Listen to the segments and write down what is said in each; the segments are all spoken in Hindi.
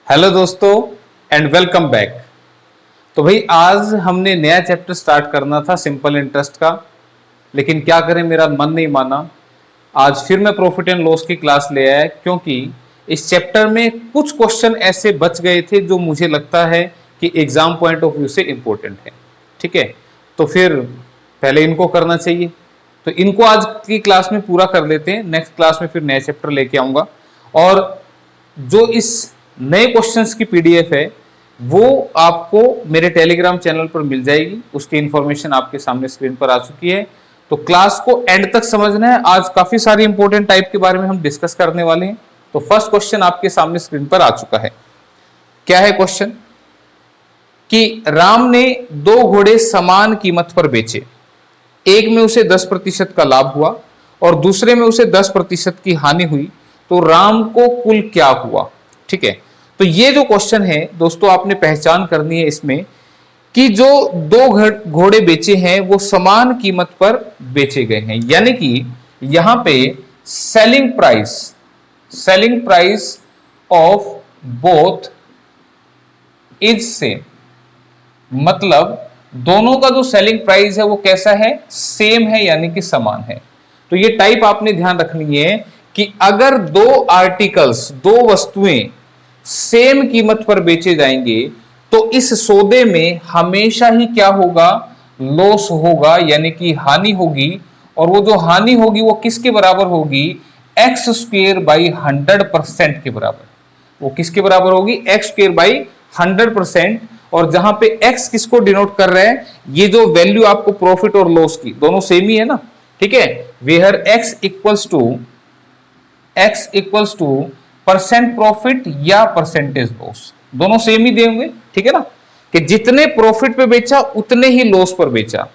हेलो दोस्तों एंड वेलकम बैक। तो भाई आज हमने नया चैप्टर स्टार्ट करना था सिंपल इंटरेस्ट का, लेकिन क्या करें मेरा मन नहीं माना। आज फिर मैं प्रॉफिट एंड लॉस की क्लास ले आया क्योंकि इस चैप्टर में कुछ क्वेश्चन ऐसे बच गए थे जो मुझे लगता है कि एग्जाम पॉइंट ऑफ व्यू से इंपॉर्टेंट है। ठीक है, तो फिर पहले इनको करना चाहिए, तो इनको आज की क्लास में पूरा कर लेते हैं। नेक्स्ट क्लास में फिर नया चैप्टर लेके आऊंगा और जो इस नए क्वेश्चंस की पीडीएफ है वो आपको मेरे टेलीग्राम चैनल पर मिल जाएगी। उसकी इंफॉर्मेशन आपके सामने स्क्रीन पर आ चुकी है, तो क्लास को एंड तक समझना है। आज काफी सारी इंपॉर्टेंट टाइप के बारे में हम डिस्कस करने वाले हैं। तो फर्स्ट क्वेश्चन आपके सामने स्क्रीन पर आ चुका है। क्या है क्वेश्चन कि राम ने दो घोड़े समान कीमत पर बेचे, एक में उसे 10% का लाभ हुआ और दूसरे में उसे 10% की हानि हुई, तो राम को कुल क्या हुआ। ठीक है, तो ये जो क्वेश्चन है दोस्तों आपने पहचान करनी है इसमें कि जो दो घोड़े बेचे हैं वो समान कीमत पर बेचे गए हैं, यानी कि यहां पे selling price of both is same, मतलब दोनों का जो सेलिंग प्राइस है वो कैसा है, सेम है, यानी कि समान है। तो ये टाइप आपने ध्यान रखनी है कि अगर दो आर्टिकल्स, दो वस्तुएं सेम कीमत पर बेचे जाएंगे तो इस सौदे में हमेशा ही क्या होगा, लॉस होगा, यानी कि हानि होगी। और वो जो हानि होगी वो किसके बराबर होगी, एक्स स्क्वेयर बाई 100% के बराबर। वो किसके बराबर होगी, एक्स स्क्वेयर बाई 100%। और जहां पे x किसको डिनोट कर रहे हैं, ये जो वैल्यू आपको प्रॉफिट और लॉस की दोनों सेम ही है ना। ठीक है, where x equals to percent profit या परसेंटेज लॉस, दोनों सेम ही देंगे। ठीक है ना, कि जितने प्रॉफिट पे बेचा उतने ही लॉस पर बेचा,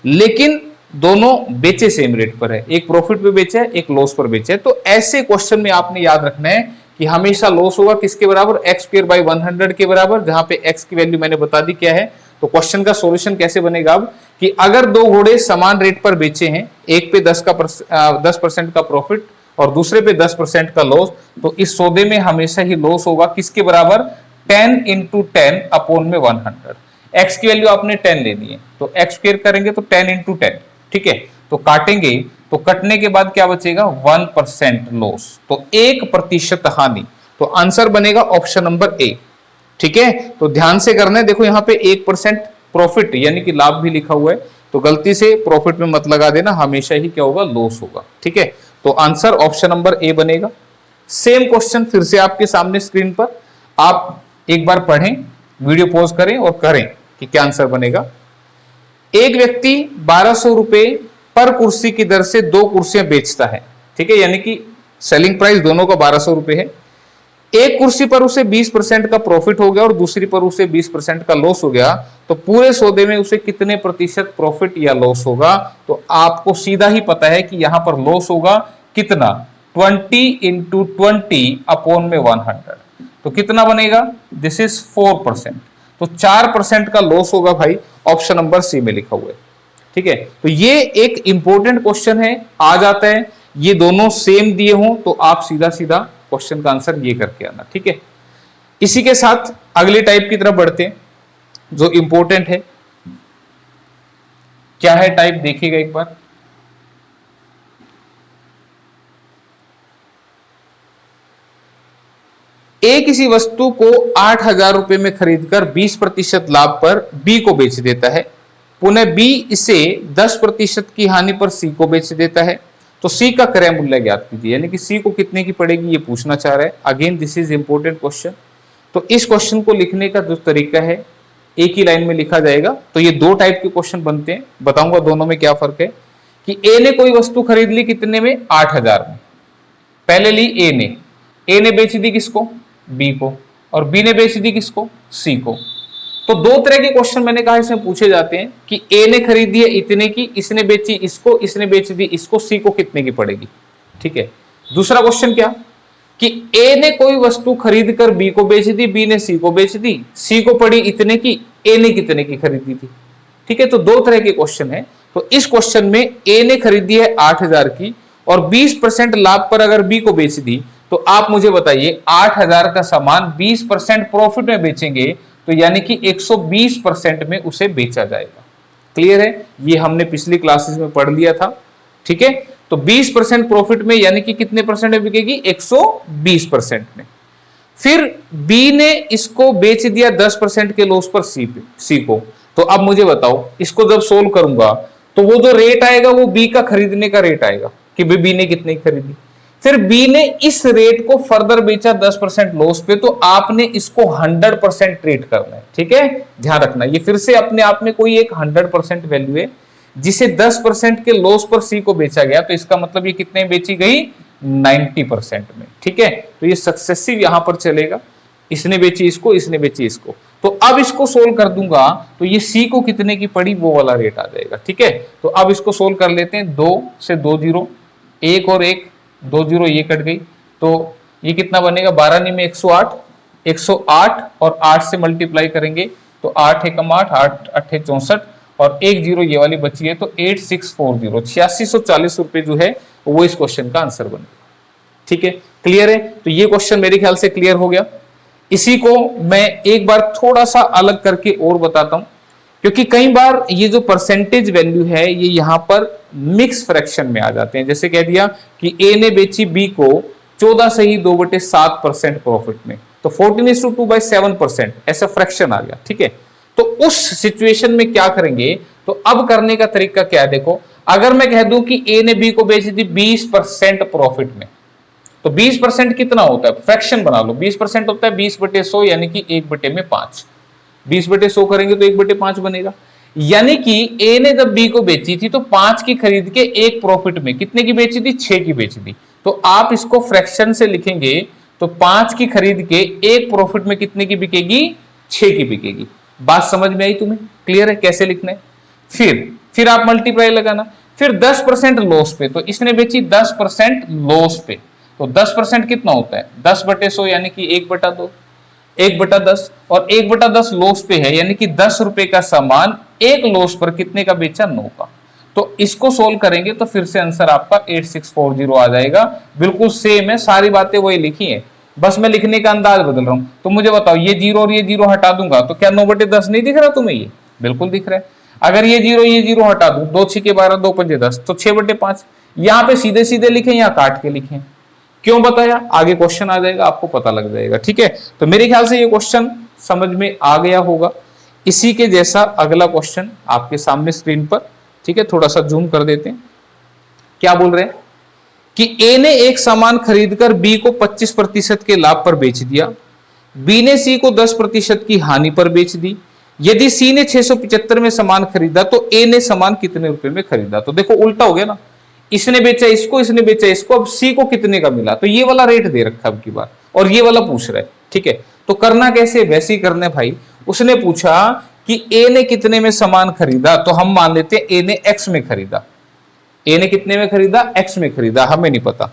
लेकिन दोनों बेचे सेम रेट पर है, एक प्रॉफिट पे बेचा है एक लॉस पर बेचा है। तो ऐसे क्वेश्चन में आपने याद रखना है कि हमेशा लॉस होगा किसके बराबर, एक्स स्क्वायर बाई 100 के बराबर, जहां पे एक्स की वैल्यू मैंने बता दी क्या है। तो क्वेश्चन का सॉल्यूशन कैसे बनेगा अब कि अगर दो घोड़े समान रेट पर बेचे हैं, एक पे 10% का प्रॉफिट और दूसरे पे 10% का लॉस, तो इस सौदे में हमेशा ही लॉस होगा किसके बराबर, 10 इंटू 10 अपॉन में 100। एक्स की वैल्यू आपने 10 लेनी है, तो एक्स स्क्वायर करेंगे तो 10 इंटू 10। ठीक है, तो काटेंगे तो कटने के बाद क्या बचेगा, 1% लॉस, तो 1% हानि। तो आंसर बनेगा ऑप्शन नंबर ए। ठीक है, तो ध्यान से करना है, देखो यहां पे 1% प्रॉफिट यानी कि लाभ भी लिखा हुआ है, तो गलती से प्रॉफिट में मत लगा देना, हमेशा ही क्या होगा, लॉस होगा। ठीक है, तो आंसर ऑप्शन नंबर ए बनेगा। सेम क्वेश्चन फिर से आपके सामने स्क्रीन पर, आप एक बार पढ़ें, वीडियो पॉज करें और करें कि क्या आंसर बनेगा। एक व्यक्ति 1200 रुपए पर कुर्सी की दर से दो कुर्सियां बेचता है। ठीक है, यानी कि सेलिंग प्राइस दोनों का 1200 रुपए है। एक कुर्सी पर उसे 20% का प्रॉफिट हो गया और दूसरी पर उसे 20% का लॉस हो गया, तो पूरे सौदे में उसे कितने प्रतिशत प्रॉफिट या लॉस होगा। तो आपको सीधा ही पता है कि यहां पर लॉस होगा कितना, 20 इंटू 20 अपॉन में 100, तो कितना बनेगा, दिस इज 4%। तो 4% का लॉस होगा भाई, ऑप्शन नंबर सी में लिखा हुआ है। ठीक है, तो ये एक इंपॉर्टेंट क्वेश्चन है, आ जाता है ये दोनों सेम दिए हों तो आप सीधा सीधा क्वेश्चन का आंसर ये करके आना। ठीक है, इसी के साथ अगले टाइप की तरफ बढ़ते हैं जो इंपॉर्टेंट है। क्या है टाइप, देखिएगा एक बार। ए किसी वस्तु को 8,000 रुपए में खरीदकर 20% लाभ पर बी को बेच देता है, पुनः बी इसे 10% की हानि पर सी को बेच देता है, तो सी का क्रय मूल्य ज्ञात कीजिए, यानी कि सी को कितने की पड़ेगी ये पूछना चाह रहा है। Again this is important question. तो इस क्वेश्चन को लिखने का जो तरीका है, एक ही लाइन में लिखा जाएगा। तो ये दो टाइप के क्वेश्चन बनते हैं, बताऊंगा दोनों में क्या फर्क है। कि ए ने कोई वस्तु खरीद ली कितने में, 8,000 में, पहले ली ए ने बेच दी किसको, बी को, और बी ने बेच दी किसको, सी को। तो दो तरह के क्वेश्चन मैंने कहा इसमें पूछे जाते हैं कि ए ने खरीदी है इतने की, इसने बेची इसको, इसने बेच दी इसको, सी को कितने की पड़ेगी। ठीक है, दूसरा क्वेश्चन क्या कि ए ने कोई वस्तु खरीद कर बी को बेच दी, बी ने सी को बेच दी, सी को पड़ी इतने की, ए ने कितने की खरीदी थी। ठीक है, तो दो तरह के क्वेश्चन है। तो इस क्वेश्चन में ए ने खरीदी है 8,000 की और 20% लाभ पर अगर बी को बेच दी, तो आप मुझे बताइए 8,000 का सामान 20% प्रॉफिट में बेचेंगे तो यानी कि 120% में उसे बेचा जाएगा। क्लियर है? ये हमने पिछली क्लासेस में पढ़ लिया था। ठीक है, तो 20% प्रॉफिट में यानी कि कितने परसेंट में बिकेगी? 120% में। फिर बी ने इसको बेच दिया 10% के लॉस पर सी को। तो अब मुझे बताओ, इसको जब सोल्व करूंगा तो वो जो रेट आएगा वो बी का खरीदने का रेट आएगा कि बी ने कितने की खरीदी। फिर बी ने इस रेट को फर्दर बेचा 10% लॉस पे, तो आपने इसको 100% ट्रीट करना है। ठीक है, ध्यान रखना, ये फिर से अपने आप में कोई एक 100% वैल्यू है, जिसे 10% के लॉस पर सी को बेचा गया, तो इसका मतलब ये कितने बेची गई? 90% में। ठीक है, तो ये सक्सेसिव यहां पर चलेगा, इसने बेची इसको, इसने बेची इसको। तो अब इसको सोल्व कर दूंगा तो ये सी को कितने की पड़ी वो वाला रेट आ जाएगा। ठीक है, तो अब इसको सोल्व कर लेते हैं। 2 से 2 जीरो, 1 और 1, 2 जीरो ये कट गई, तो ये कितना बनेगा? 12 में 108, 108 और 8 से मल्टीप्लाई करेंगे तो 8 एकम 8, 8 8 64 और 1 जीरो ये वाली बची है, तो 8640, 8640 रुपए जो है वो इस क्वेश्चन का आंसर बनेगा। ठीक है, क्लियर है? तो ये क्वेश्चन मेरे ख्याल से क्लियर हो गया। इसी को मैं एक बार थोड़ा सा अलग करके और बताता हूं, क्योंकि कई बार ये जो परसेंटेज वैल्यू है ये यहां पर मिक्स फ्रैक्शन में आ जाते हैं। जैसे कह दिया कि ए ने बेची बी को 14 से ही 2/7% प्रॉफिट में, तो 14:2/7% ऐसा फ्रैक्शन आ गया। ठीक है, तो उस सिचुएशन में क्या करेंगे? तो अब करने का तरीका क्या है? देखो, अगर मैं कह दूं कि ए ने बी को बेची थी 20% प्रॉफिट में, तो 20% कितना होता है? फ्रैक्शन बना लो, 20% होता है 20/100 यानी कि 1/5। 20/100 करेंगे तो 1/5 बनेगा। यानी कि ए ने जब बी को बेची थी तो 5 की खरीद के 1 प्रॉफिट में कितने की बेची थी? 6 की बेची थी। तो आप इसको फ्रैक्शन से लिखेंगे तो 5 की खरीद के 1 प्रॉफिट में कितने की बिकेगी? 6 की बिकेगी। बात समझ में आई तुम्हें? क्लियर है कैसे लिखना है? फिर आप मल्टीप्लाई लगाना, फिर 10% लॉस पे, तो इसने बेची 10% लॉस पे, तो 10% कितना होता है? 10/100 यानी कि 1/2, 1/10, और 1/10 लॉस पे है यानी कि 10 रुपए का सामान एक लॉस पर कितने का बेचा? 9 का। तो इसको सोल्व करेंगे तो फिर से आंसर आपका 8640 आ जाएगा। बिल्कुल सेम है, सारी बातें वही लिखी है, बस मैं लिखने का अंदाज बदल रहा हूं। तो मुझे बताओ, ये जीरो और ये जीरो हटा दूंगा तो क्या 9/10 नहीं दिख रहा तुम्हें? ये बिल्कुल दिख रहा है। अगर ये जीरो हटा दूं, 2 6 12, 2 5 10, तो 6/5। यहां पे सीधे सीधे लिखे या काट के लिखे? क्यों बताया? आगे क्वेश्चन आ जाएगा, आपको पता लग जाएगा। ठीक है, तो मेरे ख्याल से ये क्वेश्चन समझ में आ गया होगा। इसी के जैसा अगला क्वेश्चन आपके सामने स्क्रीन पर, ठीक है, थोड़ा सा जूम कर देते हैं। क्या बोल रहे हैं कि ए ने एक सामान खरीदकर बी को 25% के लाभ पर बेच दिया, बी ने सी को 10% की हानि पर बेच दी। यदि सी ने 675 में सामान खरीदा तो ए ने सामान कितने रुपए में खरीदा? तो देखो उल्टा हो गया ना, इसने बेचा इसको, इसने बेचा इसको, अब सी को कितने का मिला? तो ये वाला रेट दे रखा अब की बार, और ये वाला पूछ रहा है। ठीक है, तो करना कैसे? वैसे ही करना है भाई। उसने पूछा कि ए ने कितने में सामान खरीदा, तो हम मान लेते हैं ए ने एक्स में खरीदा। ए ने कितने में खरीदा? एक्स में खरीदा, हमें नहीं पता।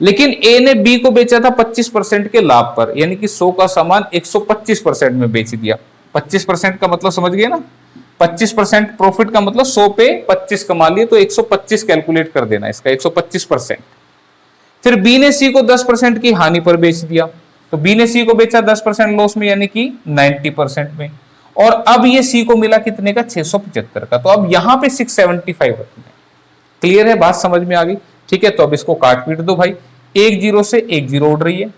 लेकिन ए ने बी को बेचा था 25% के लाभ पर, यानी कि 100 का सामान 125% में बेच दिया। 25% का मतलब समझ गए ना? 25% प्रॉफिट का मतलब 100 पे 25 कमा लिए, तो 125 कैलकुलेट कर देना इसका, 125%। फिर बी ने सी को 10% की हानि पर बेच दिया, तो बी ने सी को बेचा 10% लॉस में यानी कि 90% में, और अब ये सी को मिला कितने का? 675 का। तो अब यहां पे 675 रखना है। क्लियर है? बात समझ में आ गई? ठीक है, तो अब इसको काट पीट दो भाई। 1 जीरो से 1 जीरो उड़ रही है,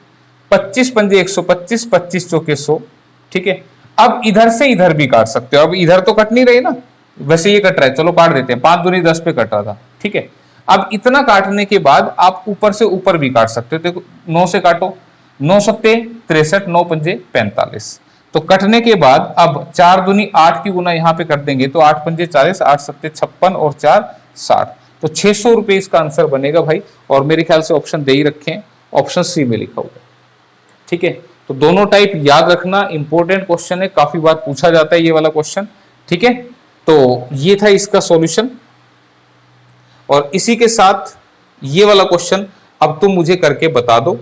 25 पंजे 125, 25 चौके 100। ठीक है, अब इधर से इधर भी काट सकते हो। अब इधर तो कट नहीं रही ना, वैसे ये कट रहा है, चलो काट देते हैं। 5 दूनी 10 पे कट रहा था। ठीक है, अब इतना काटने के बाद आप ऊपर से ऊपर भी काट सकते हो। देखो 9 से काटो, 9 सत्ते 63, 9 पंजे 45। तो कटने के बाद अब 4 दूनी 8 की गुना यहाँ पे कर देंगे, तो 8 पंजे 40, 8 सत्ते 56 और 4 60। तो 600 रुपए इसका आंसर बनेगा भाई। और मेरे ख्याल से ऑप्शन दे ही रखे हैं, ऑप्शन सी में लिखा हुआ है। ठीक है, तो दोनों टाइप याद रखना, इंपॉर्टेंट क्वेश्चन है, काफी बार पूछा जाता है ये वाला क्वेश्चन। ठीक है, तो ये था इसका सॉल्यूशन। और इसी के साथ ये वाला क्वेश्चन अब तुम मुझे करके बता दो,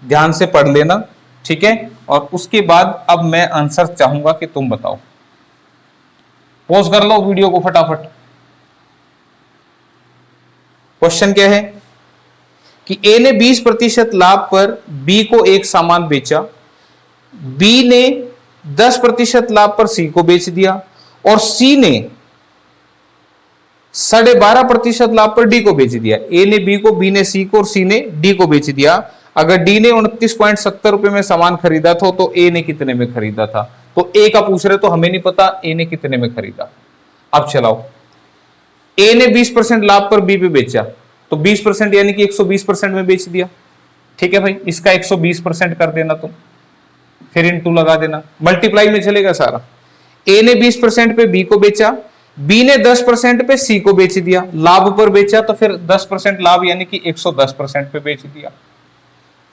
ध्यान से पढ़ लेना। ठीक है, और उसके बाद अब मैं आंसर चाहूंगा कि तुम बताओ। पॉज कर लो वीडियो को फटाफट। क्वेश्चन क्या है कि ए ने 20% लाभ पर बी को एक सामान बेचा, बी ने 10% लाभ पर सी को बेच दिया और सी ने 12.5% लाभ पर डी को बेच दिया। ए ने बी को, बी ने सी को और सी ने डी को बेच दिया। अगर डी ने 29.70 रुपए में सामान खरीदा था तो ए ने कितने में खरीदा था? तो ए का पूछ रहे तो हमें नहीं पता ए ने कितने में खरीदा। अब चलाओ, ए ने 20% लाभ पर बी पे बेचा तो 20% यानी कि 120% में बेच दिया। ठीक है भाई, इसका 120% कर देना तुम, फिर इनटू लगा देना, मल्टीप्लाई में चलेगा सारा। ए ने 20% पे बी को बेचा, बी ने 10% पे सी को बेच दिया, लाभ पर बेचा तो फिर 10% लाभ यानी कि 110% पे बेच दिया।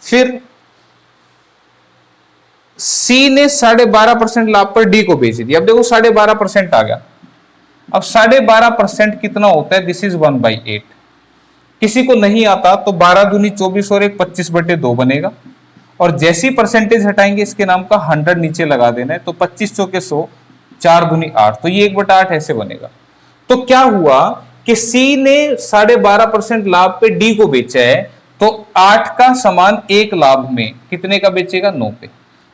फिर सी ने 12.5% लाभ पर डी को बेच दिया। अब देखो 12.5% आ गया। अब 12.5% कितना होता है? This is 1/8। किसी को नहीं आता तो 12 दूनी 24 और 1 25/2 बनेगा। और जैसी परसेंटेज हटाएंगे इसके नाम का 100 नीचे लगा देना है, तो 25 चौके 100, 4 दूनी 8, तो ये 1/8 ऐसे बनेगा। तो क्या हुआ कि सी ने 12.5% लाभ पे डी को बेचा है, तो 8 का समान 1 लाभ में कितने का बेचेगा? 9 पे।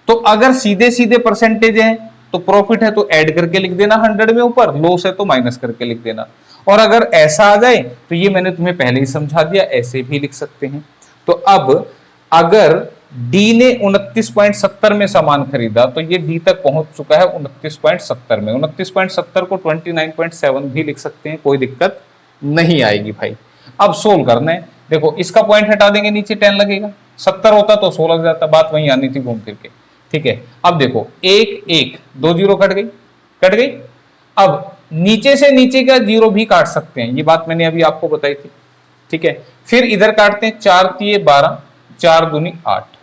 तो अगर सीधे सीधे परसेंटेज है तो प्रॉफिट है तो ऐड करके लिख देना 100 में ऊपर, लॉस है तो माइनस करके लिख देना। और अगर ऐसा आ जाए तो ये मैंने तुम्हें पहले ही समझा दिया, ऐसे भी लिख सकते हैं। तो अब अगर डी ने 29.70 में सामान खरीदा तो ये डी तक पहुंच चुका है 29.70 में। 29.70 को 29.7 भी लिख सकते हैं, कोई दिक्कत नहीं आएगी भाई। अब सोल्व करना है। देखो इसका पॉइंट हटा देंगे, नीचे 10 लगेगा, 70 होता तो 100 लग जाता, बात वहीं आनी थी घूम फिर के। ठीक है, अब देखो 1 1 2 जीरो कट गई। अब नीचे से नीचे का जीरो भी काट सकते हैं, ये बात मैंने अभी आपको बताई थी। ठीक है, फिर इधर काटते हैं, 4 तिये 12, 4 दूनी 8।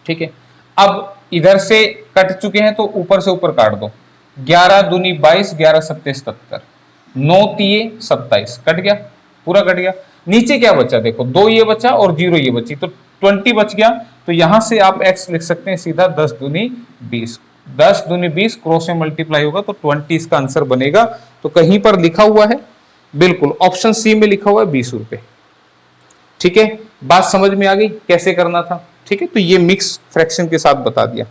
ठीक है, अब इधर से कट चुके हैं तो ऊपर से ऊपर काट दो, 11 दूनी 22, 11 सत्ते 77, 9 तिये 27, कट गया, पूरा कट गया। नीचे क्या बचा? देखो 2 ये बचा और 0 ये बची, तो 20 बच गया। तो यहां से आप x लिख सकते हैं सीधा 10 दूनी 20, 10 दूनी 20 क्रॉस में मल्टीप्लाई होगा तो 20 इसका आंसर बनेगा। तो कहीं पर लिखा हुआ है, बिल्कुल ऑप्शन सी में लिखा हुआ है 20 रुपए। ठीक है, बात समझ में आ गई कैसे करना था? ठीक है, तो ये मिक्स फ्रैक्शन के साथ बता दिया,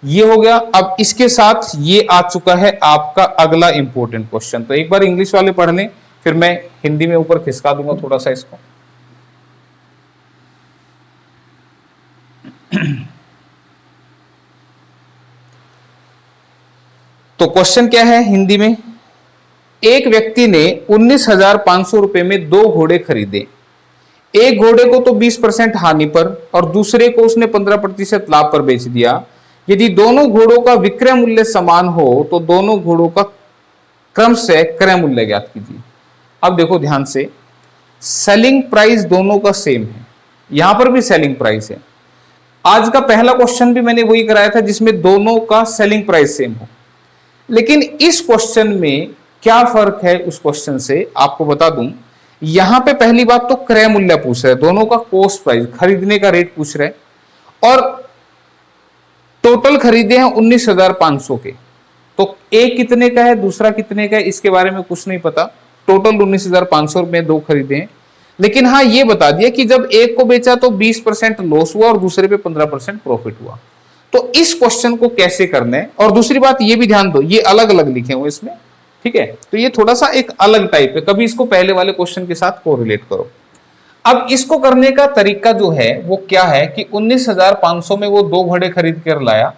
ये हो गया। अब इसके साथ ये आ चुका है आपका अगला इंपॉर्टेंट क्वेश्चन। तो एक बार इंग्लिश वाले पढ़ लें, फिर मैं हिंदी में ऊपर खिसका दूंगा थोड़ा सा इसको। तो क्वेश्चन क्या है हिंदी में? एक व्यक्ति ने 19,500 रुपए में 2 घोड़े खरीदे। एक घोड़े को तो 20% हानि पर और दूसरे को उसने 15% लाभ पर बेच दिया। यदि दोनों घोड़ों का विक्रय मूल्य समान हो तो दोनों घोड़ों का क्रम से क्रय मूल्य ज्ञात कीजिए। अब देखो ध्यान से, सेलिंग प्राइस दोनों का सेम है, यहां पर भी सेलिंग प्राइस है। आज का पहला क्वेश्चन भी मैंने वही कराया था जिसमें दोनों का सेलिंग प्राइस सेम हो, लेकिन इस क्वेश्चन में क्या फर्क है उस क्वेश्चन से आपको बता दूं। यहां पे पहली बात तो क्रय मूल्य पूछ रहे हैं, दोनों का कॉस्ट प्राइस, खरीदने का रेट पूछ रहे हैं, और टोटल खरीदे हैं 19,500 के। तो एक कितने का है दूसरा कितने का है इसके बारे में कुछ नहीं पता, टोटल 19,500 में 2 खरीदे हैं। लेकिन हाँ ये बता दिया कि जब एक को बेचा तो 20% लॉस हुआ और दूसरे पे 15% प्रॉफिट हुआ। तो इस क्वेश्चन को कैसे करना है, और दूसरी बात ये भी ध्यान दो, ये अलग अलग लिखे हुए इसमें। ठीक है, तो ये थोड़ा सा एक अलग टाइप है, कभी इसको पहले वाले क्वेश्चन के साथ कोरिलेट करो। अब इसको करने का तरीका जो है वो क्या है कि 19,500 में वो 2 घोड़े खरीद कर लाया।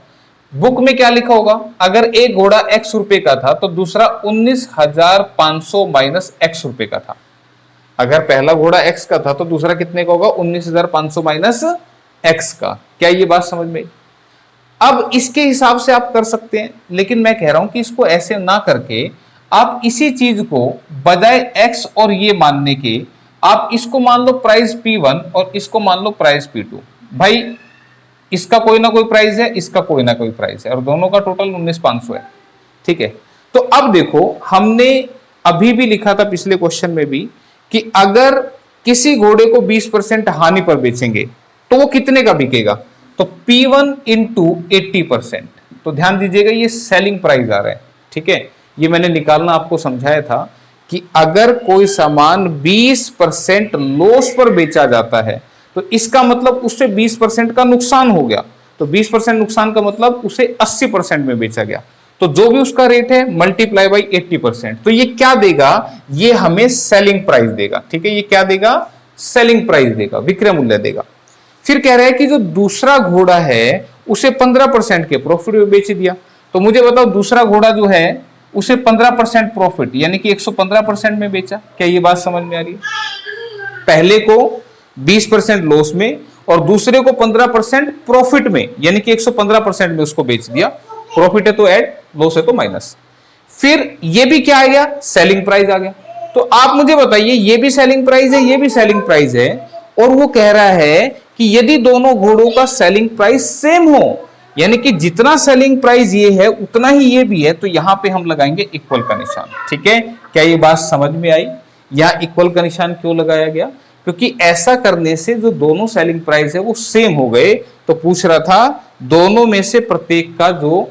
बुक में क्या लिखा होगा? अगर एक घोड़ा x रुपए का था तो दूसरा 19,500 माइनस x रुपए का था। अगर पहला घोड़ा x का था तो दूसरा कितने का होगा? 19,500 माइनस x का। क्या ये बात समझ में आई? अब इसके हिसाब से आप कर सकते हैं, लेकिन मैं कह रहा हूं कि इसको ऐसे ना करके आप इसी चीज को बजाय x और ये मानने के आप इसको मान लो प्राइस P1 और इसको मान लो प्राइस P2। भाई इसका कोई ना कोई प्राइस है, इसका कोई ना कोई प्राइस है, और दोनों का टोटल 19,500 है। ठीक है, तो अब देखो हमने अभी भी लिखा था पिछले क्वेश्चन में भी कि अगर किसी घोड़े को 20% हानि पर बेचेंगे तो वो कितने का बिकेगा? तो P1 इंटू 80%। तो ध्यान दीजिएगा ये सेलिंग प्राइस आ रहा है। ठीक है, ये मैंने निकालना आपको समझाया था कि अगर कोई सामान 20% लॉस पर बेचा जाता है तो इसका मतलब उससे 20% का नुकसान हो गया। तो 20% नुकसान का मतलब उसे 80% में बेचा गया। तो जो भी उसका रेट है मल्टीप्लाई बाई 80%। तो ये क्या देगा, ये हमें सेलिंग प्राइस देगा। ठीक है, ये क्या देगा, सेलिंग प्राइस देगा, विक्रय मूल्य देगा। फिर कह रहा है कि जो दूसरा घोड़ा है उसे 15% के प्रॉफिट में बेच दिया। तो मुझे बताओ दूसरा घोड़ा जो है उसे 15% प्रॉफिट यानी कि 115% में बेचा। क्या ये बात समझ में आ रही है? पहले को 20% लॉस में और दूसरे को 15% प्रॉफिट में यानी कि 115% में उसको बेच दिया। प्रॉफिट है तो ऐड, लॉस है तो माइनस। फिर ये भी क्या आ गया, सेलिंग प्राइस आ गया। तो आप मुझे बताइए, ये भी सेलिंग प्राइस है, ये भी सेलिंग प्राइस है, और वो कह रहा है कि यदि दोनों घोड़ों का सेलिंग प्राइस सेम हो, यानी कि जितना सेलिंग प्राइस ये है उतना ही ये भी है, तो यहां पे हम लगाएंगे इक्वल का निशान। ठीक है, क्या ये बात समझ में आई? यहां इक्वल का निशान क्यों लगाया गया? क्योंकि ऐसा करने से जो दोनों सेलिंग प्राइस है वो सेम हो गए। तो पूछ रहा था दोनों में से प्रत्येक का जो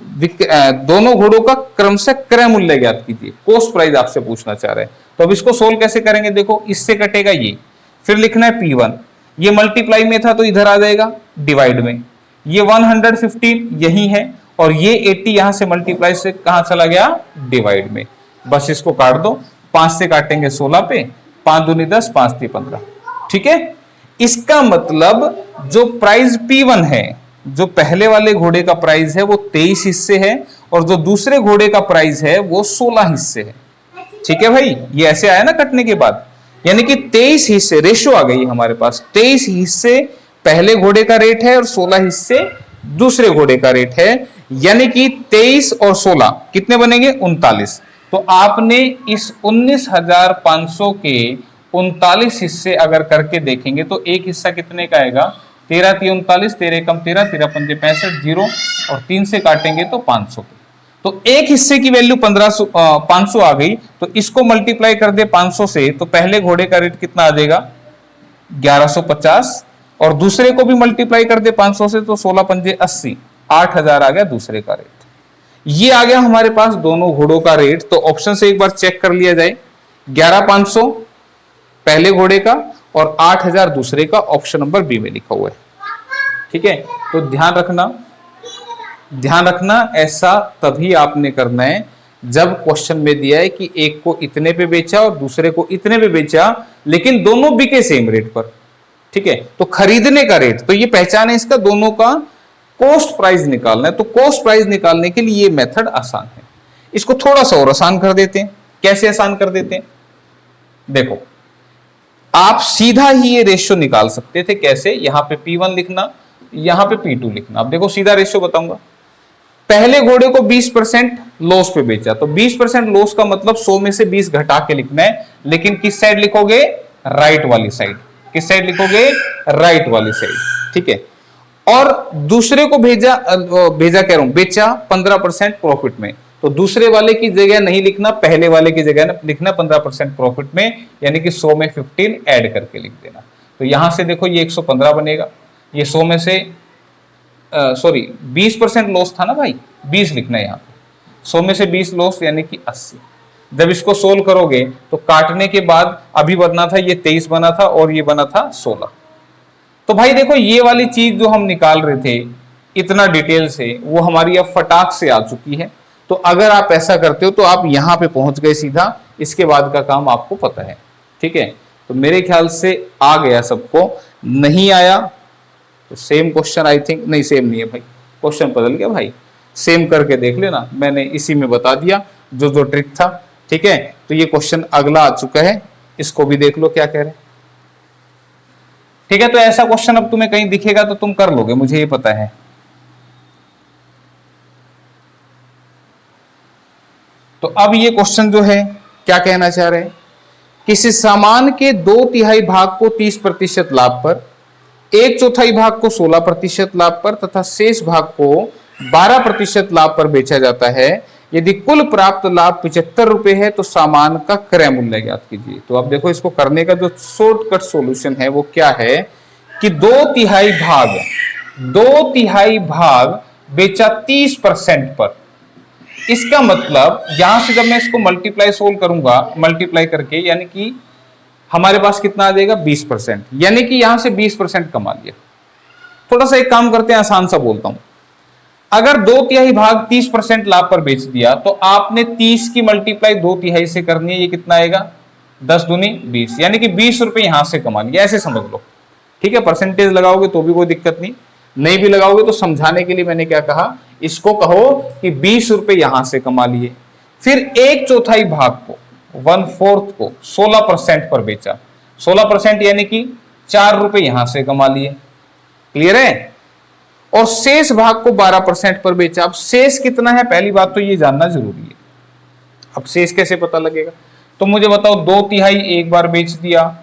दोनों घोड़ों का क्रम से क्रय मूल्य ज्ञात कीजिए, कॉस्ट प्राइस आपसे पूछना चाह रहे हैं। तो अब इसको सोल्व कैसे करेंगे? देखो, इससे कटेगा ये, फिर लिखना है P1, ये मल्टीप्लाई में था तो इधर आ जाएगा डिवाइड में, ये 115 यही है, और ये 80 यहां से मल्टीप्लाई से कहां चला गया, डिवाइड में। बस इसको काट दो, 5 से काटेंगे 16 पे, 5 दूनी 10, 5 3 15। ठीक है, इसका मतलब जो प्राइस P1 है, जो पहले वाले घोड़े का प्राइस है वो 23 हिस्से है, और जो दूसरे घोड़े का प्राइस है वो 16 हिस्से है। ठीक है भाई, ये ऐसे आया ना कटने के बाद, यानी कि 23 हिस्से, रेशियो आ गई हमारे पास, 23 हिस्से पहले घोड़े का रेट है और 16 हिस्से दूसरे घोड़े का रेट है, यानी कि 23 और 16 कितने बनेंगे, 39। तो आपने इस 19,500 के 39 हिस्से अगर करके देखेंगे तो एक हिस्सा कितने का आएगा, 13 3 39, 13 कम 13, 13 पंजे 65, 0 और 3 से काटेंगे तो 500। तो एक हिस्से की वैल्यू 500 आ गई, तो इसको मल्टीप्लाई कर दे 500 से, तो पहले घोड़े का रेट कितना आ जाएगा, 1150, और दूसरे को भी मल्टीप्लाई कर दे 500 से, तो 16 पंजे 80, 8000 आ गया दूसरे का रेट। ये आ गया हमारे पास दोनों घोड़ों का रेट। तो ऑप्शन से एक बार चेक कर लिया जाए, 11500 पहले घोड़े का और 8000 दूसरे का, ऑप्शन नंबर बी में लिखा हुआ है। ठीक है, तो ध्यान रखना ऐसा तभी आपने करना है जब क्वेश्चन में दिया है कि एक को इतने पे बेचा और दूसरे को इतने पे बेचा, लेकिन दोनों बिके सेम रेट पर। ठीक है, तो खरीदने का रेट, तो ये पहचान है इसका, दोनों का कॉस्ट प्राइस निकालना है। तो कॉस्ट प्राइस निकालने के लिए ये मेथड आसान है। इसको थोड़ा सा और आसान कर देते हैं। कैसे आसान कर देते हैं? देखो, आप सीधा ही ये रेशियो निकाल सकते थे। कैसे? यहां पे P1 लिखना, यहां पे P2 लिखना। अब देखो, सीधा रेशियो बताऊंगा। पहले घोड़े को 20% लॉस पे बेचा, तो 20% लॉस का मतलब 100 में से 20 घटा के लिखना है, लेकिन किस साइड लिखोगे, राइट वाली साइड। किस साइड लिखोगे, राइट वाली साइड। ठीक है, और दूसरे को भेजा कह रहा हूं, बेचा 15% प्रॉफिट में, तो दूसरे वाले की जगह नहीं लिखना, पहले वाले की जगह लिखना 15% प्रॉफिट में, यानी कि 100 में 15 ऐड करके लिख देना। तो यहां से देखो ये 115 बनेगा, ये 100 में से 20% लॉस था ना भाई, 20 लिखना है यहाँ पे, 100 में से 20 लॉस यानी कि 80। जब इसको सोल्व करोगे तो काटने के बाद अभी बना था ये 23 बना था और ये बना था 16। तो भाई देखो, ये वाली चीज जो हम निकाल रहे थे इतना डिटेल से, वो हमारी अब फटाक से आ चुकी है। तो अगर आप ऐसा करते हो तो आप यहां पे पहुंच गए सीधा, इसके बाद का काम आपको पता है। ठीक है, तो मेरे ख्याल से आ गया सबको। नहीं आया तो सेम क्वेश्चन, आई थिंक नहीं सेम नहीं है भाई, क्वेश्चन बदल गया भाई, सेम करके देख लेना, मैंने इसी में बता दिया जो जो ट्रिक था। ठीक है, तो ये क्वेश्चन अगला आ चुका है, इसको भी देख लो क्या कह रहे हैं। ठीक है, तो ऐसा क्वेश्चन अब तुम्हें कहीं दिखेगा तो तुम कर लोगे, मुझे ये पता है। तो अब ये क्वेश्चन जो है क्या कहना चाह रहे हैं, किसी सामान के 2/3 भाग को 30% लाभ पर, 1/4 भाग को 16% लाभ पर तथा शेष भाग को 12% लाभ पर बेचा जाता है। यदि कुल प्राप्त लाभ 75 रुपए है तो सामान का क्रय मूल्य ज्ञात कीजिए। तो अब देखो, इसको करने का जो शॉर्टकट सॉल्यूशन है वो क्या है कि 2/3 भाग बेचा 30% पर, इसका मतलब यहां से जब मैं इसको मल्टीप्लाई सोल्व करूंगा, मल्टीप्लाई करके, यानी कि हमारे पास कितना आ जाएगा 20%, यानी कि यहां से 20% कमा लिया। थोड़ा सा एक काम करते हैं, आसान सा बोलता हूं, अगर 2/3 भाग 30% लाभ पर बेच दिया तो आपने 30 की मल्टीप्लाई 2/3 से करनी है, ये कितना आएगा 10 दूनी 20, यानी कि 20 रुपए यहां से कमा लिया, ऐसे समझ लो। ठीक है, परसेंटेज लगाओगे तो भी कोई दिक्कत नहीं भी लगाओगे तो समझाने के लिए मैंने क्या कहा, इसको कहो कि 20 रुपए यहां से कमा लिए। फिर 1/4 भाग को 1/4 को 16% पर बेचा, 16% यानी कि 4 रुपए यहां से कमा लिए। क्लियर है? और शेष भाग को 12% पर बेचा। अब शेष कितना है, पहली बात तो ये जानना जरूरी है। अब शेष कैसे पता लगेगा, तो मुझे बताओ 2/3 एक बार बेच दिया,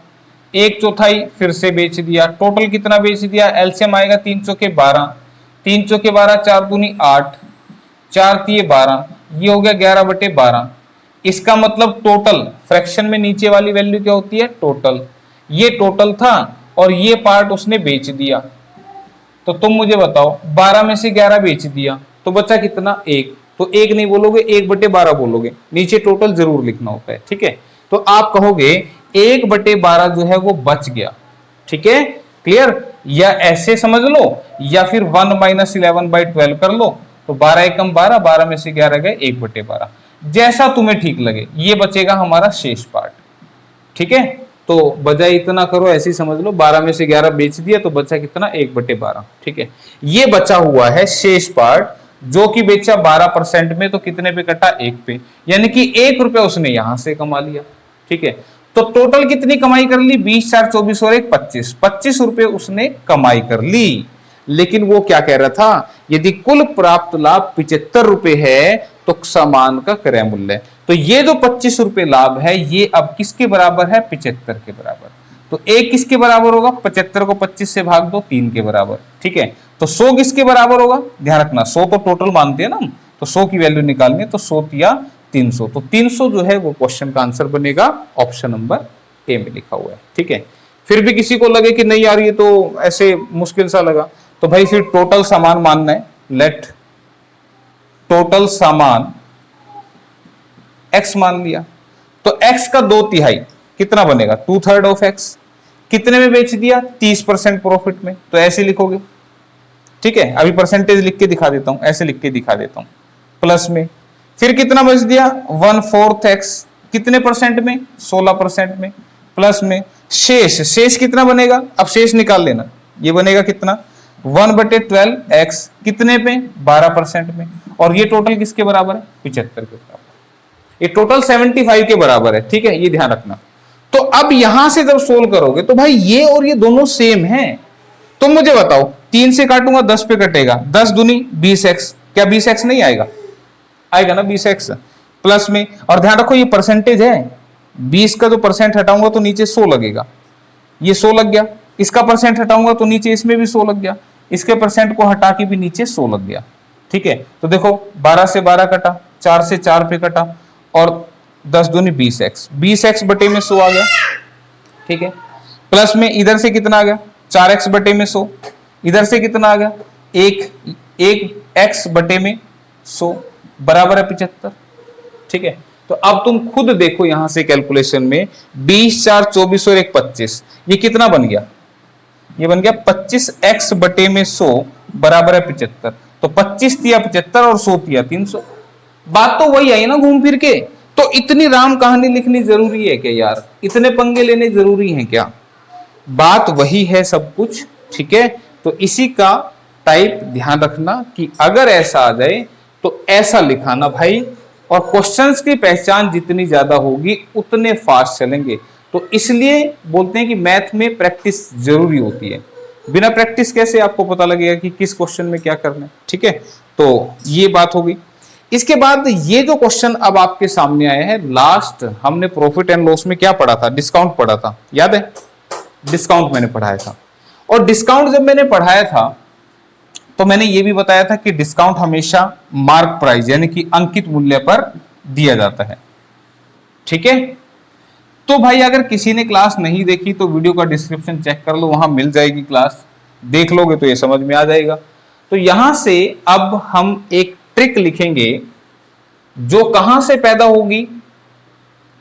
1/4 फिर से बेच दिया, टोटल कितना बेच दिया, एलसीएम आएगा 3 चौके 12, 3 चौके 12, 4 दूनी 8, 4 तिये 12, ये हो गया 11/12। इसका मतलब टोटल, फ्रैक्शन में नीचे वाली वैल्यू क्या होती है, टोटल। ये टोटल था और ये पार्ट उसने बेच दिया, तो तुम मुझे बताओ 12 में से 11 बेच दिया तो बचा कितना, 1। तो 1 नहीं बोलोगे, 1/12 बोलोगे, नीचे टोटल जरूर लिखना होता है। ठीक है, तो आप कहोगे 1/12 जो है वो बच गया। ठीक है, क्लियर? या ऐसे समझ लो, या फिर 1 - 11/12 कर लो, तो 12 एकम 12, 12 में से 11 गए 1/12, जैसा तुम्हें ठीक लगे। ये बचेगा हमारा शेष पार्ट। ठीक है, तो बजाय इतना करो, ऐसे ही समझ लो, 12 में से 11 बेच दिया तो बचा कितना, 1/12। ठीक है, ये बचा हुआ है शेष पार्ट, जो कि बेचा 12% में, तो कितने पे कटा, 1 पे, यानी कि 1 रुपया उसने यहां से कमा लिया। ठीक है, तो टोटल कितनी कमाई कर ली, 20, 4, 24 और 1, 25 रुपए उसने कमाई कर ली। लेकिन वो क्या कह रहा था, यदि कुल प्राप्त लाभ 75 रुपए है तो सामान का क्रय मूल्य, तो ये जो 25 रुपए लाभ है ये अब किसके बराबर है, 75 के बराबर। तो एक किसके बराबर होगा, 75 को 25 से भाग दो, 3 के बराबर। ठीक है, तो 100 किसके बराबर होगा, ध्यान रखना 100 तो टोटल मानते हैं ना, तो 100 की वैल्यू निकालनी है, तो 100 या 300, तो 300 जो है वो क्वेश्चन का आंसर बनेगा, ऑप्शन नंबर ए में लिखा हुआ है। ठीक है, फिर भी किसी को लगे कि नहीं यार ये तो ऐसे मुश्किल सा लगा, तो भाई फिर टोटल सामान मानना है। लेट टोटल सामान x मान लिया, तो x का 2/3 कितना बनेगा, 2/3 ऑफ x, कितने में बेच दिया, 30% प्रॉफिट में, तो ऐसे लिखोगे। ठीक है, अभी परसेंटेज लिख के दिखा देता हूं, ऐसे लिख के दिखा देता हूं, प्लस में, फिर कितना बच दिया, 1/4 x, कितने परसेंट में, 16% में, प्लस में शेष कितना बनेगा, अब शेष निकाल लेना, ये बनेगा कितना, 1/12 x, कितने पे, 12% में, और ये टोटल किसके बराबर है, 75 के बराबर, ये टोटल 75 के बराबर है। ठीक है, ये ध्यान रखना। तो अब यहां से जब सोल्व करोगे तो भाई ये और ये दोनों सेम है, तो मुझे बताओ 3 से काटूंगा 10 पे कटेगा, 10 दूनी 20x, क्या 20x नहीं आएगा, आएगा ना 20x, प्लस में, और ध्यान रखो ये परसेंटेज है, 20 का जो परसेंट हटाऊंगा तो नीचे 100 लगेगा, ये 100 लग गया, इसका परसेंट हटाऊंगा तो नीचे इसमें भी 100 लग गया, इसके परसेंट को हटा के भी नीचे 100 लग गया। ठीक है, तो देखो 12 से 12 कटा, 4 से 4 पे कटा, और 10 दूनी 20x, 20x बटे में 100 आ गया। ठीक है, प्लस में इधर से कितना आ गया, 4x बटे में 100, इधर से कितना आ गया, 1x बटे में 100 बराबर है 75। ठीक है, तो अब तुम खुद देखो यहां से कैलकुलेशन में, 20, 4, 24 और 1, 25, ये कितना बन गया, ये बन गया 25x बटे में 100 बराबर है 75, तो 25 तिया 75 और 100 तिया 300, बात तो वही आई ना घूम फिर के। तो इतनी राम कहानी लिखनी जरूरी है क्या यार, इतने पंगे लेने जरूरी हैं क्या, बात वही है सब कुछ। ठीक है, तो इसी का टाइप ध्यान रखना कि अगर ऐसा आ जाए तो ऐसा लिखाना भाई, और क्वेश्चंस की पहचान जितनी ज्यादा होगी उतने फास्ट चलेंगे। तो इसलिए बोलते हैं कि मैथ में प्रैक्टिस जरूरी होती है, बिना प्रैक्टिस कैसे आपको पता लगेगा कि किस क्वेश्चन में क्या करना है। ठीक है, तो ये बात होगी। इसके बाद ये जो क्वेश्चन अब आपके सामने आया है, लास्ट हमने प्रॉफिट एंड लॉस में क्या पढ़ा था, डिस्काउंट पढ़ा था, याद है, डिस्काउंट मैंने पढ़ाया था। और डिस्काउंट जब मैंने पढ़ाया था तो मैंने ये भी बताया था कि डिस्काउंट हमेशा मार्क प्राइस यानी कि अंकित मूल्य पर दिया जाता है। ठीक है, तो भाई अगर किसी ने क्लास नहीं देखी तो वीडियो का डिस्क्रिप्शन चेक कर लो, वहां मिल जाएगी क्लास, देख लोगे तो ये समझ में आ जाएगा। तो यहां से अब हम एक ट्रिक लिखेंगे जो कहां से पैदा होगी,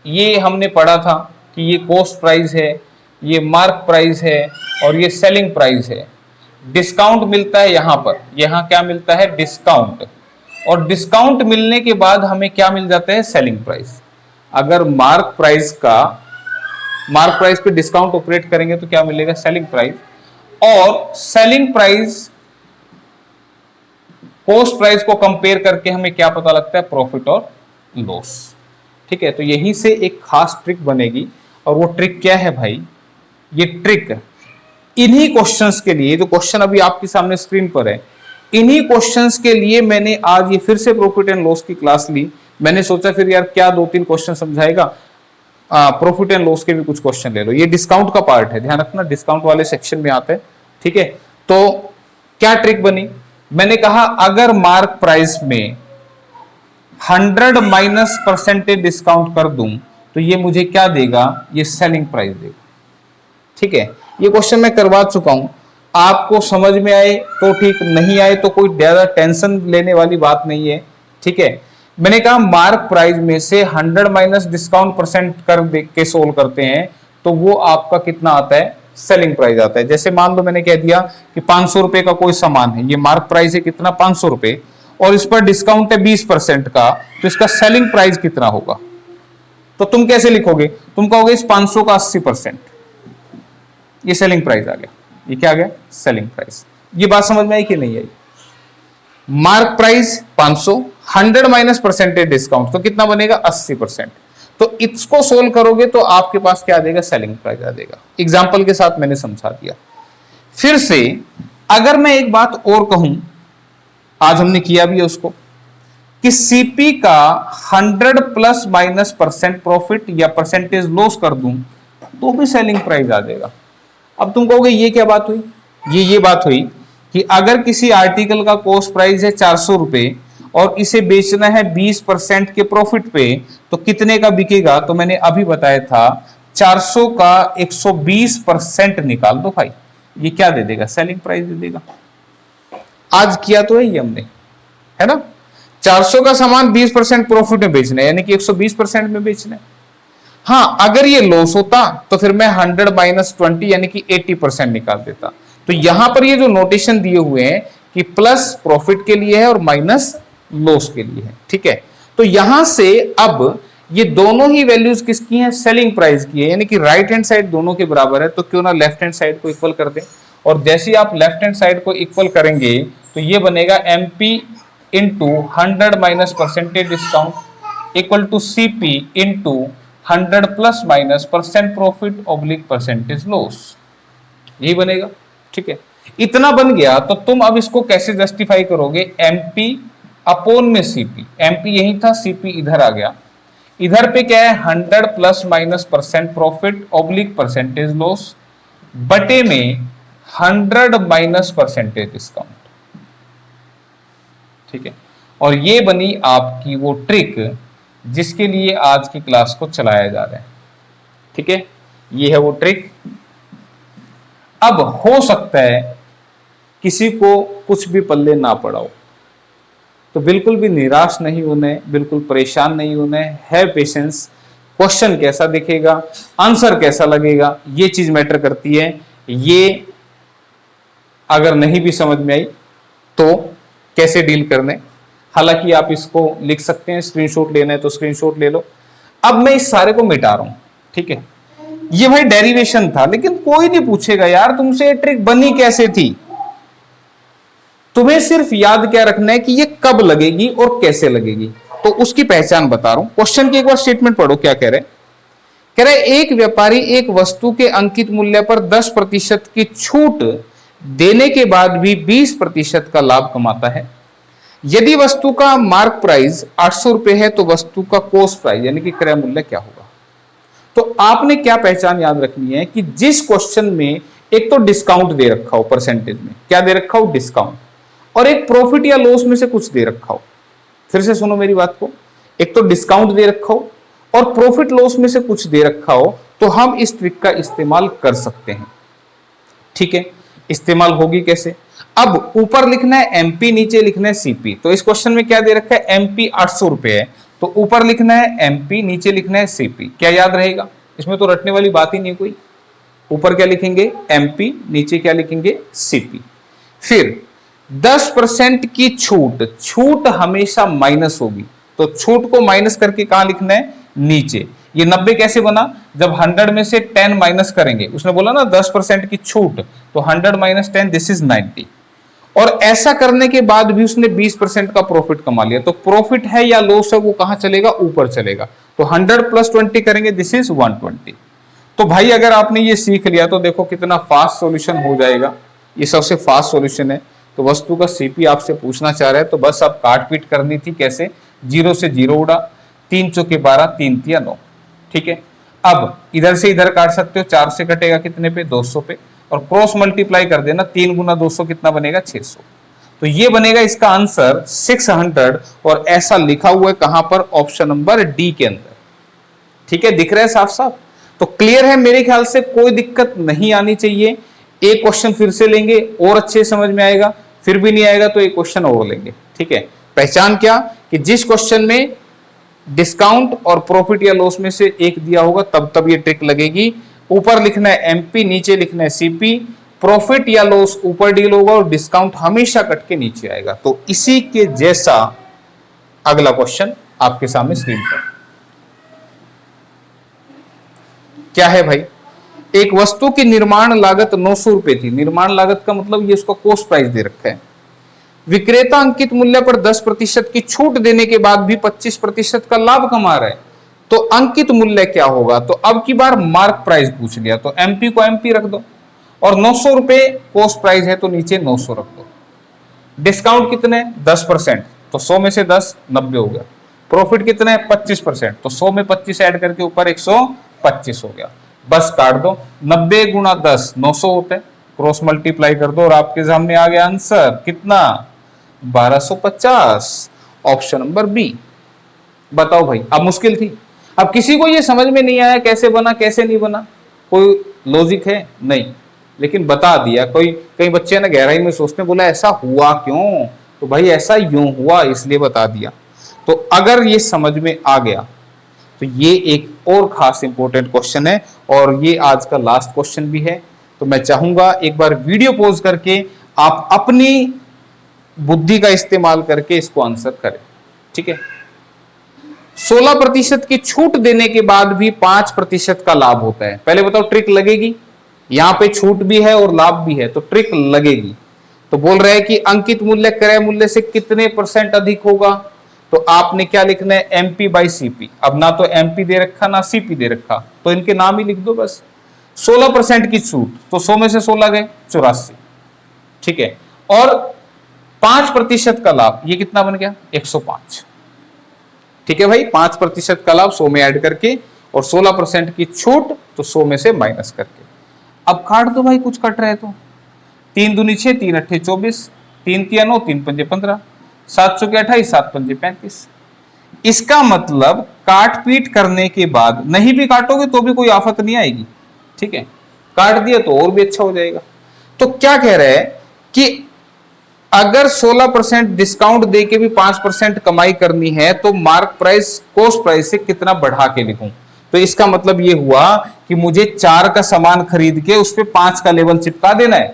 ये हमने पढ़ा था कि ये कॉस्ट प्राइस है, ये मार्क प्राइस है और ये सेलिंग प्राइस है। डिस्काउंट मिलता है यहां पर, यहां क्या मिलता है, डिस्काउंट, और डिस्काउंट मिलने के बाद हमें क्या मिल जाता है, सेलिंग प्राइस। अगर मार्क प्राइस पे डिस्काउंट ऑपरेट करेंगे तो क्या मिलेगा, सेलिंग प्राइस, और सेलिंग प्राइस कॉस्ट प्राइस को कंपेयर करके हमें क्या पता लगता है, प्रॉफिट और लॉस। ठीक है, तो यहीं से एक खास ट्रिक बनेगी, और वो ट्रिक क्या है भाई, ये ट्रिक इन्हीं क्वेश्चंस के लिए, जो क्वेश्चन अभी आपके सामने स्क्रीन पर है, इन्हीं क्वेश्चंस के लिए मैंने आज ये फिर से प्रॉफिट एंड लॉस की क्लास ली। मैंने सोचा फिर यार क्या 2-3 क्वेश्चन समझाएगा, प्रॉफिट एंड लॉस के भी कुछ क्वेश्चन ले लो। ये डिस्काउंट का पार्ट है, ध्यान रखना, डिस्काउंट वाले सेक्शन में आता है। ठीक है, तो क्या ट्रिक बनी, मैंने कहा अगर मार्क प्राइस में 100 माइनस परसेंटेज डिस्काउंट कर दूं तो ये मुझे क्या देगा, ये सेलिंग प्राइस देगा। ठीक है, ये क्वेश्चन मैं करवा चुका हूं, आपको समझ में आए तो ठीक, नहीं आए तो कोई ज्यादा टेंशन लेने वाली बात नहीं है। ठीक है, मैंने कहा मार्क प्राइस में से 100 माइनस डिस्काउंट परसेंट कर दे के सोल्व करते हैं तो वो आपका कितना आता है, सेलिंग प्राइस आता है। जैसे मान लो मैंने कह दिया कि 500 रुपए का कोई सामान है, ये मार्क प्राइस है कितना, 500 रुपए, और इस पर डिस्काउंट है 20% का, तो इसका सेलिंग प्राइस कितना होगा। तो तुम कैसे लिखोगे, तुम कहोगे इस 500 का 80%, ये सेलिंग प्राइस आ गया। ये क्या आ गया, सेलिंग प्राइस। ये बात समझ में आई कि नहीं आई, mark price 500, 100 minus percentage discount, तो कितना बनेगा, 80%। तो इसको सोल्व करोगे तो आपके पास क्या आ जाएगा, सेलिंग प्राइस आ जाएगा। एग्जांपल के साथ मैंने समझा दिया। फिर से अगर मैं एक बात और कहूं, आज हमने किया भी है उसको, कि सीपी का 100 प्लस माइनस परसेंट प्रॉफिट या परसेंटेज लॉस कर दूं तो भी सेलिंग प्राइस आ जाएगा। अब तुम कहोगे ये क्या बात हुई, ये बात हुई कि अगर किसी आर्टिकल का कॉस्ट प्राइस है 400 रुपए और इसे बेचना है 20% के प्रॉफिट पे, तो कितने का बिकेगा, तो मैंने अभी बताया था 400 का 120% निकाल दो भाई, ये क्या दे देगा, सेलिंग प्राइस दे देगा। आज किया तो है ये हमने, है ना, 400 का सामान 20% प्रॉफिट में बेचना है, यानी कि 120% में बेचना है। हाँ, अगर ये लॉस होता तो फिर मैं 100 माइनस 20 यानी कि 80% निकाल देता। तो यहां पर ये जो नोटेशन दिए हुए हैं कि प्लस प्रॉफिट के लिए है और माइनस लॉस के लिए है। ठीक है, तो यहां से अब ये दोनों ही वैल्यूज किसकी हैं, सेलिंग प्राइस की है, यानी कि राइट हैंड साइड दोनों के बराबर है, तो क्यों ना लेफ्ट हैंड साइड को इक्वल कर दें। और जैसे ही आप लेफ्ट हैंड साइड को इक्वल करेंगे तो ये बनेगा MP into 100 minus percentage discount equal to CP into 100 plus minus percent profit oblique percentage loss, यही बनेगा। ठीक है, इतना बन गया तो तुम अब इसको कैसे जस्टिफाई करोगे, MP अपॉन में CP, MP यही था, CP इधर आ गया, इधर पे क्या है 100 plus minus percent profit oblique percentage loss बटे में 100 माइनस परसेंटेज डिस्काउंट। ठीक है, और ये बनी आपकी वो ट्रिक जिसके लिए आज की क्लास को चलाया जा रहा है। ठीक है, ये है वो ट्रिक। अब हो सकता है किसी को कुछ भी पल्ले ना पड़ा हो, तो बिल्कुल भी निराश नहीं होना, बिल्कुल परेशान नहीं होना है पेशेंस। क्वेश्चन कैसा दिखेगा, आंसर कैसा लगेगा, ये चीज मैटर करती है। ये अगर नहीं भी समझ में आई तो कैसे डील करने, हालांकि आप इसको लिख सकते हैं, स्क्रीनशॉट लेना है तो स्क्रीनशॉट ले लो। अब मैं इस सारे को मिटा रहा हूं। ठीक है, ये भाई डेरिवेशन था, लेकिन कोई नहीं पूछेगा यार तुमसे ये ट्रिक बनी कैसे थी। तुम्हें सिर्फ याद क्या रखना है कि ये कब लगेगी और कैसे लगेगी, तो उसकी पहचान बता रहा हूं। क्वेश्चन की एक बार स्टेटमेंट पढ़ो, क्या कह रहे एक व्यापारी एक वस्तु के अंकित मूल्य पर 10% की छूट देने के बाद भी 20% का लाभ कमाता है। यदि वस्तु का मार्क प्राइस 800 रुपए है तो वस्तु का कॉस्ट प्राइस यानी कि क्रय मूल्य क्या होगा। तो आपने क्या पहचान याद रखनी है कि जिस क्वेश्चन में एक तो डिस्काउंट दे रखा हो, परसेंटेज में क्या दे रखा हो, डिस्काउंट, और एक प्रॉफिट या लॉस में से कुछ दे रखा हो। फिर से सुनो मेरी बात को, एक तो डिस्काउंट दे रखा हो और प्रॉफिट लॉस में से कुछ दे रखा हो, तो हम इस ट्रिक का इस्तेमाल कर सकते हैं। ठीक है, इस्तेमाल होगी कैसे, अब ऊपर लिखना है MP, नीचे लिखना है CP। तो इस क्वेश्चन में क्या दे रखा है, MP 800 रुपए है, तो ऊपर लिखना है एमपी, नीचे लिखना है सीपी। क्या याद रहेगा? इसमें तो रटने वाली बात ही नहीं कोई। ऊपर क्या लिखेंगे? एमपी, नीचे क्या लिखेंगे? सीपी। फिर 10% की छूट, छूट हमेशा माइनस होगी, तो छूट को माइनस करके कहां लिखना है? नीचे। ये 90 कैसे बना? जब 100 में से 10 माइनस करेंगे, उसने बोला ना 10% की छूट, तो 100 माइनस 10 दिस इज 90। और ऐसा करने के बाद भी उसने 20% का प्रॉफिट कमा लिया, तो प्रॉफिट है या लॉस है वो कहां चलेगा? ऊपर चलेगा। तो 100 प्लस 20 करेंगे, दिस इज 120। तो भाई अगर आपने ये सीख लिया तो देखो कितना फास्ट सॉल्यूशन हो जाएगा। ये सबसे फास्ट सॉल्यूशन है। तो वस्तु का सीपी आपसे पूछना चाह रहा है, तो बस आप काट पीट करनी थी। कैसे? 0 से 0 उड़ा, 3 चौके 12, 3 तिया 9। ठीक है, अब इधर से इधर काट सकते हो, 4 से कटेगा कितने पे? 200 पे, और क्रॉस मल्टीप्लाई कर देना, 3 गुना 200 कितना बनेगा? 600। तो ये बनेगा इसका आंसर 600, और ऐसा लिखा हुआ है कहां पर? ऑप्शन नंबर डी के अंदर। ठीक है, दिख रहा है साफ साफ? तो क्लियर है, मेरे ख्याल से कोई दिक्कत नहीं आनी चाहिए। एक क्वेश्चन फिर से लेंगे और अच्छे समझ में आएगा, फिर भी नहीं आएगा तो एक क्वेश्चन और लेंगे। ठीक है, पहचान क्या? कि जिस क्वेश्चन में डिस्काउंट और प्रॉफिट या लॉस में से एक दिया होगा तब ये ट्रिक लगेगी। ऊपर लिखना है एमपी, नीचे लिखना है सीपी। प्रॉफिट या लॉस ऊपर डील होगा और डिस्काउंट हमेशा कट के नीचे आएगा। तो इसी के जैसा अगला क्वेश्चन आपके सामने स्क्रीन पर क्या है भाई? एक वस्तु की निर्माण लागत 900 रुपए थी। निर्माण लागत का मतलब ये उसका कॉस्ट प्राइस दे रखा है। विक्रेता अंकित मूल्य पर 10% की छूट देने के बाद भी 25% का लाभ कमा रहा है, तो अंकित मूल्य क्या होगा? तो अब की बार मार्क प्राइस पूछ लिया, तो एमपी को एमपी रख दो, और 900 रुपए कॉस्ट प्राइस है तो नीचे 900 रख दो। डिस्काउंट कितने? 10%, तो 100 में से 10 90 हो गया। प्रॉफिट कितना है? 25%, तो 100 में 25 ऐड करके ऊपर 125 हो गया। बस काट दो, 90 गुना 10 900 होते हैं, क्रॉस मल्टीप्लाई कर दो और आपके सामने आ गया आंसर कितना? 1250। Option number B. बताओ भाई, अब मुश्किल थी? अब किसी को ये समझ में नहीं आया कैसे बना कैसे नहीं बना? कोई लॉजिक है? नहीं, लेकिन बता दिया। कई बच्चे ना गहराई में सोचते, बोला ऐसा हुआ क्यों? तो भाई ऐसा यूं हुआ इसलिए बता दिया। तो अगर ये समझ में आ गया तो ये एक और खास इंपॉर्टेंट क्वेश्चन है, और ये आज का लास्ट क्वेश्चन भी है। तो मैं चाहूंगा एक बार वीडियो पॉज करके आप अपनी बुद्धि का इस्तेमाल करके इसको आंसर करें। ठीक है, 16% की छूट देने के बाद भी 5% का लाभ होता है। पहले बताओ ट्रिक लगेगी? यहां पे छूट भी है और लाभ भी है, तो ट्रिक लगेगी। तो बोल रहे हैं कि अंकित मूल्य क्रय मूल्य से कितने % अधिक होगा? तो आपने क्या लिखना है? MP by CP. अब ना तो एमपी दे रखा ना सीपी दे रखा, तो इनके नाम ही लिख दो बस। 16% की छूट, तो 100 में से 16 गए 84। ठीक है, और 5% का लाभ, ये कितना बन गया? 105। ठीक है भाई, 5% का लाभ 100 में ऐड करके, और 16% की छूट तो 100 में से माइनस करके। अब काट दो भाई, कुछ कट रहे तो। 3 दूनी 6, 3 अट्ठे 24, 3 तिया 9, 3 पंजे 15, 7 चौके 28, 7 पंजे 35। इसका मतलब काट पीट करने के बाद, नहीं भी काटोगे तो भी कोई आफत नहीं आएगी। ठीक है, काट दिया तो और भी अच्छा हो जाएगा। तो क्या कह रहे हैं कि अगर 16% डिस्काउंट देके भी 5% कमाई करनी है तो मार्क प्राइस कॉस्ट प्राइस से कितना बढ़ा के लिखूं? तो इसका मतलब ये हुआ कि मुझे 4 का सामान खरीद के उस पर 5 का लेबल चिपका देना है।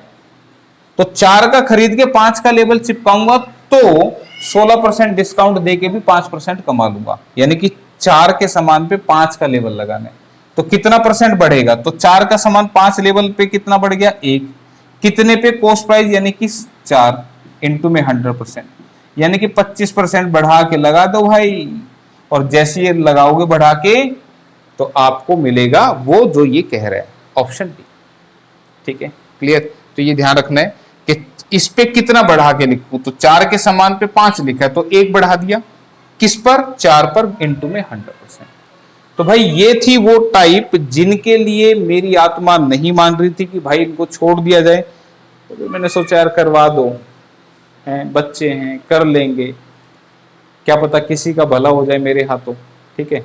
तो 4 का खरीद के 5 का लेबल चिपकाऊंगा तो 16% डिस्काउंट देके भी 5% कमा लूंगा, यानी कि 4 के सामान पे 5 का लेबल लगाना है। तो कितना % बढ़ेगा? तो 4 का सामान 5 लेवल पे कितना बढ़ गया? 1। कितने पे? कॉस्ट प्राइस यानी कि 4 इंटू में 100%, यानी कि 25% बढ़ा के लगा दो भाई। और जैसे ये लगाओगे बढ़ा के तो आपको मिलेगा वो जो ये कह रहा है, ऑप्शन डी। ठीक है, क्लियर? तो ये ध्यान रखना है कि इस पे कितना बढ़ा के लिखूं। तो 4 के समान पे 5 लिखा है तो 1 बढ़ा दिया, किस पर? 4 पर, इंटू में 100%। तो भाई ये थी वो टाइप जिनके लिए मेरी आत्मा नहीं मान रही थी कि भाई इनको छोड़ दिया जाए। तो मैंने सोचा यार करवा दो, हैं बच्चे हैं कर लेंगे, क्या पता किसी का भला हो जाए मेरे हाथों। ठीक है,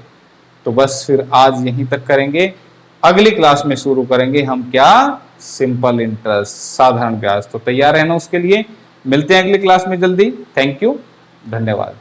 तो बस फिर आज यहीं तक करेंगे। अगली क्लास में शुरू करेंगे हम क्या? सिंपल इंटरेस्ट, साधारण ब्याज। तो तैयार रहना उसके लिए। मिलते हैं अगली क्लास में जल्दी। थैंक यू, धन्यवाद।